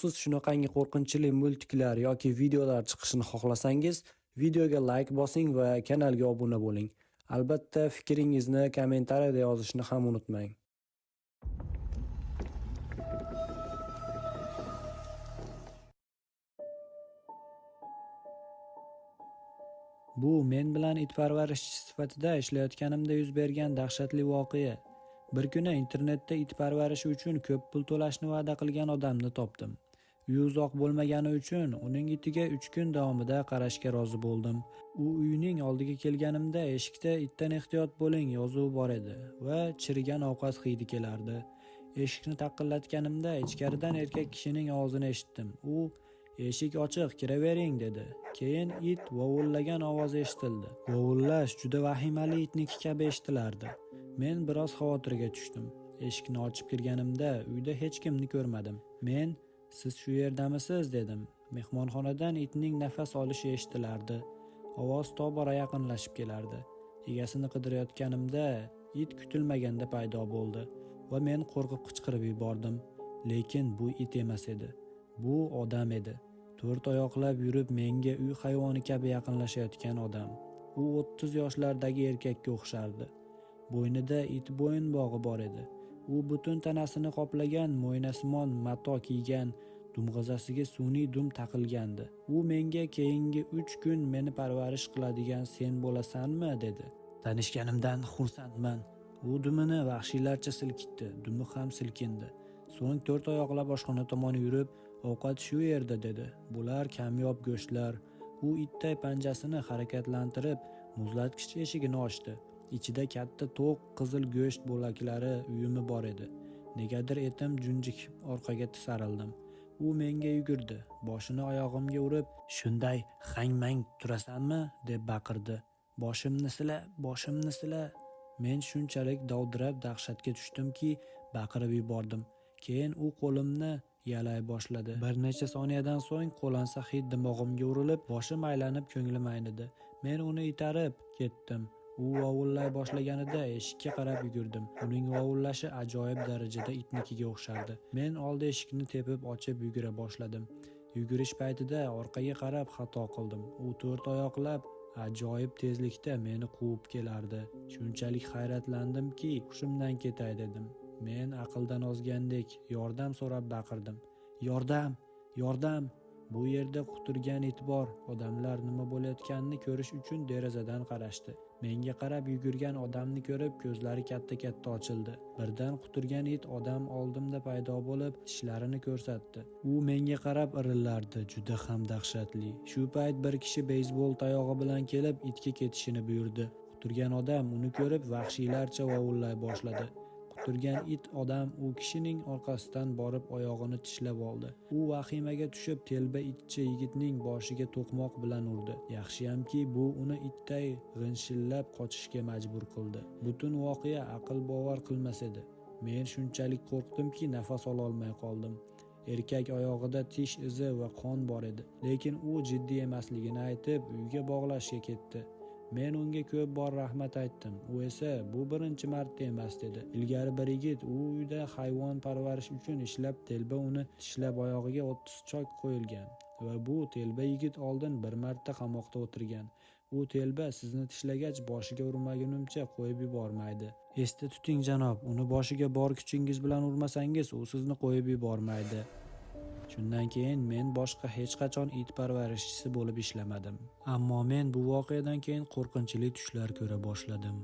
Siz shunaqangi qo'rqinchli multiklar yoki videolar chiqishini xohlasangiz, videoga like bosing va kanalga obuna bo'ling. Albatta, fikringizni kommentariyada yozishni ham unutmang. Bu men bilan it parvarishchi sifatida ishlayotganimda yuz bergan dahshatli voqea. Bir kuni internetda it parvarishi uchun ko'p pul to'lashni va'da qilgan odamni topdim. Uyi uzoq bo'lmagani uchun uning itiga 3 kun davomida qarashga rozi bo'ldim. U uyining oldiga kelganimda eshikda "Itdan ehtiyot bo'ling" yozuvi bor edi va chirigan ovqat hidi kelardi. Eshikni taqillatganimda ichkaridan erkak kishining ovozini eshitdim. U "Eshik ochiq, kiravering" dedi. Keyin it vovullagan ovoz eshitildi. Vovullash juda vahimali itniki kabi eshitilardi. Men biroz xavotirga tushdim. Eshikni ochib kirganimda uyda hech kimni ko'rmadim. Men "Siz shu yerdamisiz?" dedim. Mehmonxonadan itning nafas olishi eshitilardi. Ovoz tobora yaqinlashib kelardi. Egasini qidirayotganimda it kutilmaganda paydo bo'ldi va men qo'rqib qichqirib yubordim. Lekin bu it emas edi. Bu odam edi. 4 oyoqlab yurib menga uy hayvoni kabi yaqinlashayotgan odam. U 30 yoshlardagi erkakka o'xshardi. Bo'ynida it bo'yinbog'i bor edi. U butun tanasini qoplagan mo'ynasimon mato kiygan, dumg'azasiga sun'iy dum taqilgandi. U menga "Keyingi 3 kun meni parvarish qiladigan sen bo'lasanmi?" dedi. Tanishganimdan xursandman. U dumini vahshiylarcha silkitdi, dumi ham silkindi. So'ng 4 oyoqlab oshxona tomon yurib, "Ovqat shu yerda" dedi. Bular kamyob go'shtlar. U itday panjasini harakatlantirib, muzlatgich eshigini ochdi. Ichida katta to'q qizil go'sht bo'laklari uyumi bor edi. Negadir etim junjikib orqaga tisarildim. U menga yugurdi. Boshini oyog'imga urib, "Shunday hang-mang turasanmi?" deb baqirdi. "Boshimni sila, boshimni sila." Men shunchalik dovdirab dahshatga tushdimki, baqirib yubordim. Keyin u qo'limni yalay boshladi. Bir necha soniyadan so'ng qo'lansa hid dimog'imga urilib, boshim aylanib ko'nglim aynidi. Men uni itarib ketdim. U vovullay boshlaganida eshikka qarab yugurdim. Uning vovullashi ajoyib darajada itnikiga o'xshardi. Men old eshikni tepib ochib yugura boshladim. Yugurish paytida orqaga qarab xato qildim. U 4 oyoqlab ajoyib tezlikda meni quvib kelardi. Shunchalik hayratlandimki, hushimdan ketay dedim. Men aqldan ozgandek yordam so'rab baqirdim. "Yordam! Yordam! Bu yerda quturgan it bor." Odamlar nima bo'layotganini ko'rish uchun derazadan qarashdi. Menga qarab yugurgan odamni ko'rib ko'zlari katta-katta ochildi. Birdan quturgan it odam oldimda paydo bo'lib, tishlarini ko'rsatdi. U menga qarab irillardi, juda ham dahshatli. Shu payt bir kishi beysbol tayog'i bilan kelib itga ketishini buyurdi. Quturgan odam uni ko'rib vahshiylarcha vovullay boshladi. Turgan it odam u kishining orqasidan borib oyog'ini tishlab oldi. U vahimaga tushib telba itcha yigitning boshiga to'qmoq bilan urdi. Yaxshiyamki bu uni itday g'inshillab qochishga majbur qildi. Butun voqea aql bovar qilmas edi. Men shunchalik qo'rqdimki nafas ola olmay qoldim. Erkak oyog'ida tish izi va qon bor edi. Lekin u jiddiy emasligini aytib uyga bog'lashga ketdi. Men unga ko'p bor rahmat aytdim. U esa "Bu birinchi marta emas" dedi. Ilgari bir yigit u uyda hayvon parvarish uchun ishlab, telba uni tishlab oyog'iga 30 chok qo'yilgan va bu telba yigit oldin bir marta qamoqda o'tirgan. U telba sizni tishlagach boshiga urmagunimcha qo'yib yubormaydi. Esda tuting janob, uni boshiga bor kuchingiz bilan urmasangiz, u sizni qo'yib yubormaydi. Shundan keyin men boshqa hech qachon it parvarishchisi bo'lib ishlamadim. Ammo men bu voqeadan keyin qo'rqinchli tushlar ko'ra boshladim.